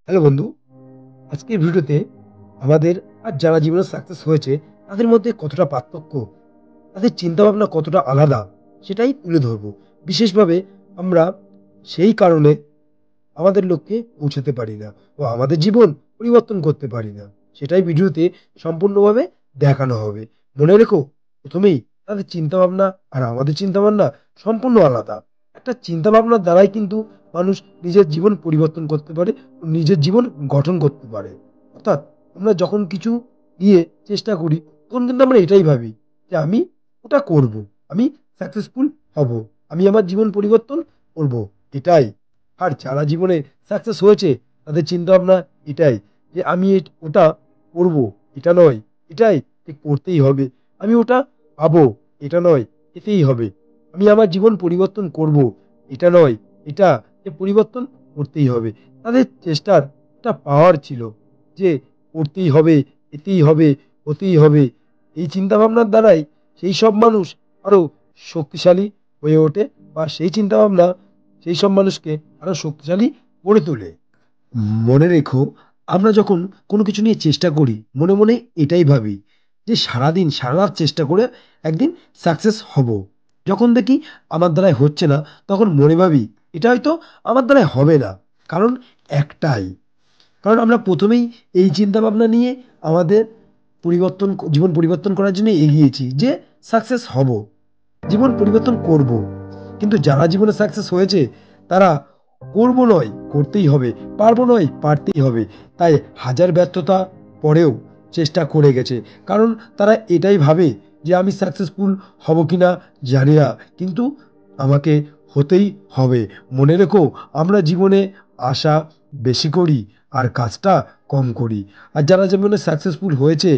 Hello বন্ধু, আজকের ভিডিওতে আমাদের আর যারা জীবনে সাকসেস হয়েছে তাদের মধ্যে কতটা পার্থক্য, তাদের চিন্তাভাবনা কতটা আলাদা সেটাই তুলে ধরবো। বিশেষভাবে আমরা সেই কারণে আমাদের লক্ষ্যে পৌঁছাতে পারি না ও আমাদের জীবন পরিবর্তন করতে পারি না, সেটাই ভিডিওতে সম্পূর্ণভাবে দেখানো হবে। মনে রেখো, প্রথমেই তাদের চিন্তাভাবনা আর আমাদের চিন্তাভাবনা সম্পূর্ণ আলাদা। একটা চিন্তাভাবনার দ্বারাই কিন্তু মানুষ নিজের জীবন পরিবর্তন করতে পারে ও নিজের জীবন গঠন করতে পারে। অর্থাৎ আমরা যখন কিছু নিয়ে চেষ্টা করি তখন কিন্তু আমরা এটাই ভাবি যে আমি ওটা করব, আমি সাকসেসফুল হব, আমি আমার জীবন পরিবর্তন করব, এটাই। আর যারা জীবনে সাকসেস হয়েছে তাদের চিন্তা ভাবনা এটাই যে আমি ওটা করব, এটা নয় এটাই, যে করতেই হবে। আমি ওটা পাবো, এটা নয় এতেই হবে। আমি আমার জীবন পরিবর্তন করব, এটা নয় এটা, যে পরিবর্তন করতেই হবে। তাদের চেষ্টার একটা পাওয়ার ছিল যে করতেই হবে, এতেই হবে, হতেই হবে। এই চিন্তা ভাবনার দ্বারাই সেই সব মানুষ আরো শক্তিশালী হয়ে ওঠে, বা সেই চিন্তা ভাবনা সেই সব মানুষকে আরো শক্তিশালী করে তোলে। মনে রেখো, আমরা যখন কোনো কিছু নিয়ে চেষ্টা করি মনে মনে এটাই ভাবি যে সারাদিন সারা রাত চেষ্টা করে একদিন সাকসেস হব। যখন দেখি আমার দ্বারাই হচ্ছে না তখন মনে ভাবি এটা হয়তো আমার দ্বারাই হবে না। কারণ একটাই, কারণ আমরা প্রথমেই এই চিন্তা ভাবনা নিয়ে আমাদের জীবন পরিবর্তন করার জন্য এগিয়েছি যে সাকসেস হব, জীবন পরিবর্তন করব। কিন্তু যারা জীবনে সাকসেস হয়েছে তারা করব নয় করতেই হবে, পারবো নয় পারতেই হবে, তাই হাজার ব্যর্থতা পরেও চেষ্টা করে গেছে। কারণ তারা এটাই ভাবে যে আমি সাকসেসফুল হব কিনা জানি না, কিন্তু আমাকে হতেই হবে। মনে রেখো, আমরা জীবনে আশা বেশি করি আর কাজটা কম করি। আর যারা জীবনে সাকসেসফুল হয়েছে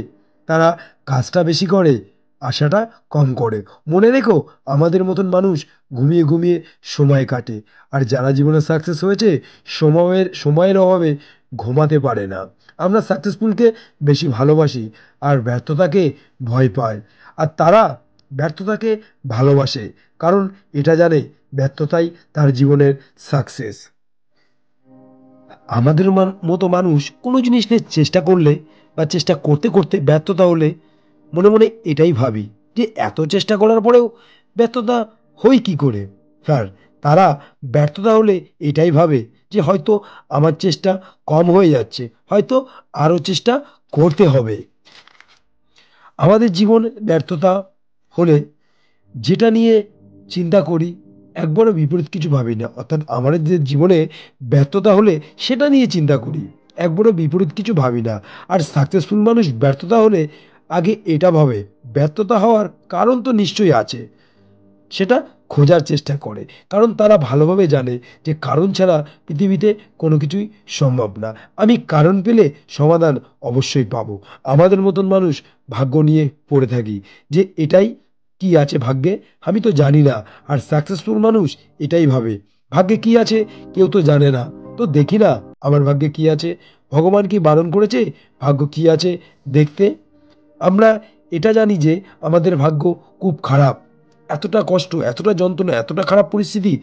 তারা কাজটা বেশি করে, আশাটা কম করে। মনে রেখো, আমাদের মতন মানুষ ঘুমিয়ে ঘুমিয়ে সময় কাটে, আর যারা জীবনে সাকসেস হয়েছে সময়ের অভাবে ঘুমাতে পারে না। আমরা সাকসেসফুলকে বেশি ভালোবাসি আর ব্যর্থতাকে ভয় পাই, আর তারা ব্যর্থতাকে ভালোবাসে, কারণ এটা জানে ব্যর্থতাই তার জীবনের সাকসেস। আমাদের মতো মানুষ কোনো জিনিস নিয়ে চেষ্টা করলে বা চেষ্টা করতে করতে ব্যর্থতা হলে মনে মনে এটাই ভাবি যে এত চেষ্টা করার পরেও ব্যর্থতা হই কি করে। স্যার, তারা ব্যর্থতা হলে এটাই ভাবে যে হয়তো আমার চেষ্টা কম হয়ে যাচ্ছে, হয়তো আরও চেষ্টা করতে হবে। আমাদের জীবন ব্যর্থতা হলে যেটা নিয়ে চিন্তা করি একবারও বিপরীত কিছু ভাবি না। অর্থাৎ আমাদের যে জীবনে ব্যর্থতা হলে সেটা নিয়ে চিন্তা করি, একবারও বিপরীত কিছু ভাবি না। আর সাকসেসফুল মানুষ ব্যর্থতা হলে আগে এটা ভাবে ব্যর্থতা হওয়ার কারণ তো নিশ্চয়ই আছে, সেটা খোঁজার চেষ্টা করে। কারণ তারা ভালোভাবে জানে যে কারণ ছাড়া পৃথিবীতে কোনো কিছুই সম্ভব না। আমি কারণ পেলে সমাধান অবশ্যই পাবো। আমাদের মতন মানুষ ভাগ্য নিয়ে পড়ে থাকি যে এটাই কি আছে ভাগ্যে, আমি তো জানি না। আর সাকসেসফুল মানুষ এটাই ভাবে ভাগ্যে কি আছে কেউ তো জানে না, তো দেখি না আমার ভাগ্যে কি আছে, ভগবান কি বারণ করেছে ভাগ্য কি আছে দেখতে। আমরা এটা জানি যে আমাদের ভাগ্য খুব খারাপ, এতটা কষ্ট, এতটা যন্ত্রণা, এতটা খারাপ পরিস্থিতি,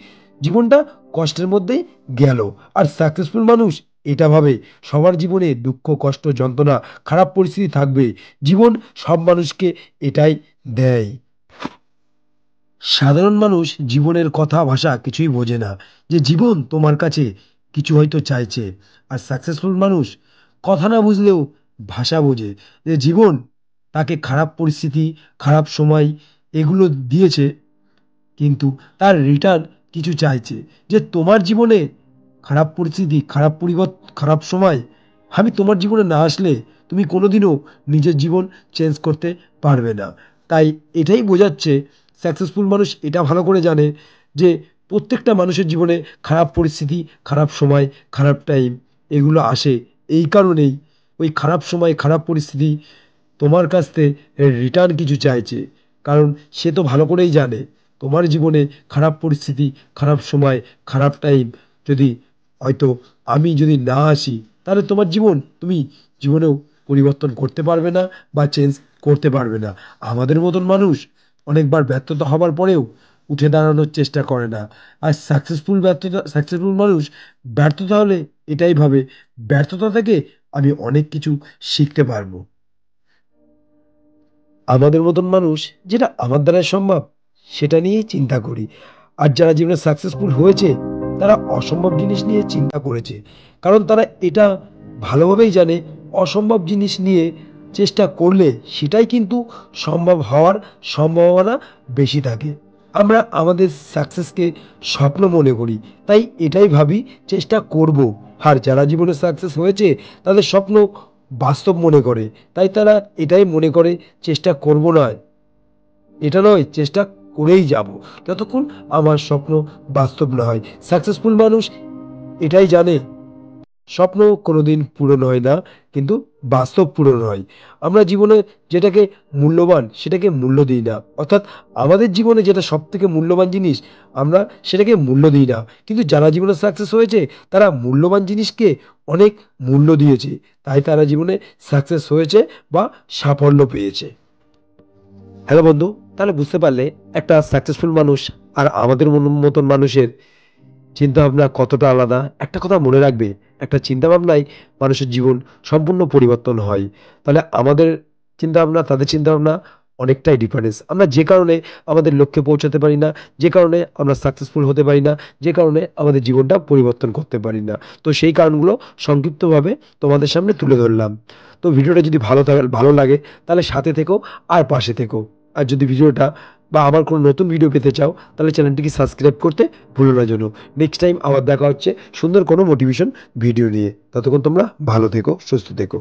জীবনটা কষ্টের মধ্যেই গেল। আর সাকসেসফুল মানুষ এটা ভাবে সবার জীবনে দুঃখ কষ্ট যন্ত্রণা খারাপ পরিস্থিতি থাকবে, জীবন সব মানুষকে এটাই দেয়। সাধারণ মানুষ জীবনের কথা ভাষা কিছুই বোঝে না, যে জীবন তোমার কাছে কিছু হয়তো চাইছে। আর সাকসেসফুল মানুষ কথা না বুঝলেও ভাষা বোঝে, যে জীবন তাকে খারাপ পরিস্থিতি খারাপ সময় এগুলো দিয়েছে, কিন্তু তার রিটার্ন কিছু চাইছে, যে তোমার জীবনে খারাপ পরিস্থিতি খারাপ সময় আমি তোমার জীবনে না আসলে তুমি কোনোদিনও নিজের জীবন চেঞ্জ করতে পারবে না। তাই এটাই বোঝাচ্ছে সাকসেসফুল মানুষ এটা ভালো করে জানে যে প্রত্যেকটা মানুষের জীবনে খারাপ পরিস্থিতি খারাপ সময় খারাপ টাইম এগুলো আসে। এই কারণেই ওই খারাপ সময় খারাপ পরিস্থিতি তোমার কাছ থেকে রিটার্ন কিছু চাইছে, কারণ সে তো ভালো করেই জানে তোমার জীবনে খারাপ পরিস্থিতি খারাপ সময় খারাপ টাইম যদি হয়তো আমি যদি না আসি তাহলে তোমার জীবন তুমি জীবনেও পরিবর্তন করতে পারবে না বা চেঞ্জ করতে পারবে না। আমাদের মতন মানুষ অনেকবার ব্যর্থতা হবার পরেও উঠে দাঁড়ানোর চেষ্টা করে না। আর সাকসেসফুল মানুষ ব্যর্থতা হলে এটাই ভাবে ব্যর্থতা থেকে আমি অনেক কিছু শিখতে পারবো। আমাদের মতন মানুষ যেটা আমার দ্বারা সম্ভব সেটা নিয়েই চিন্তা করি। আর যারা জীবনে সাকসেসফুল হয়েছে তারা অসম্ভব জিনিস নিয়ে চিন্তা করেছে, কারণ তারা এটা ভালোভাবেই জানে অসম্ভব জিনিস নিয়ে চেষ্টা করলে সেটাই কিন্তু সম্ভব হওয়ার সম্ভাবনা বেশি থাকে। আমরা আমাদের সাকসেসকে স্বপ্ন মনে করি, তাই এটাই ভাবি চেষ্টা করব। আর যারা জীবনে সাকসেস হয়েছে তাদের স্বপ্ন বাস্তব মনে করে, তাই তারা এটাই মনে করে চেষ্টা করব না, এটা নয় চেষ্টা করেই যাব যতক্ষণ আমার স্বপ্ন বাস্তব না হয়। সাকসেসফুল মানুষ এটাই জানে স্বপ্ন কোনোদিন পূরণ হয় না, কিন্তু বাস্তব পূরণ হয়। আমরা জীবনে যেটাকে মূল্যবান সেটাকে মূল্য দিই না, অর্থাৎ আমাদের জীবনে যেটা সব থেকে মূল্যবান জিনিস আমরা সেটাকে মূল্য দিই না, কিন্তু যারা জীবনে সাকসেস হয়েছে তারা মূল্যবান জিনিসকে অনেক মূল্য দিয়েছে, তাই তারা জীবনে সাকসেস হয়েছে বা সাফল্য পেয়েছে। হ্যালো বন্ধু, তাহলে বুঝতে পারলে একটা সাকসেসফুল মানুষ আর আমাদের মতন মানুষের চিন্তা ভাবনা কতটা আলাদা। একটা কথা মনে রাখবে, একটা চিন্তা ভাবনায় মানুষের জীবন সম্পূর্ণ পরিবর্তন হয়। তাহলে আমাদের চিন্তা ভাবনা তাদের চিন্তা ভাবনা অনেকটাই ডিফারেন্স। আমরা যে কারণে আমাদের লক্ষ্যে পৌঁছাতে পারি না, যে কারণে আমরা সাকসেসফুল হতে পারি না, যে কারণে আমাদের জীবনটা পরিবর্তন করতে পারি না, তো সেই কারণগুলো সংক্ষিপ্তভাবে তোমাদের সামনে তুলে ধরলাম। তো ভিডিওটা যদি ভালো লাগে তাহলে সাথে থেকো আর পাশে থেকো। আর যদি ভিডিওটা বা আমার কোনো নতুন ভিডিও পেতে চাও তাহলে চ্যানেলটিকে সাবস্ক্রাইব করতে ভুলো না যেন। নেক্সট টাইম আবার দেখা হচ্ছে সুন্দর কোনো মোটিভেশন ভিডিও নিয়ে। ততক্ষণ তোমরা ভালো থেকো, সুস্থ থেকো।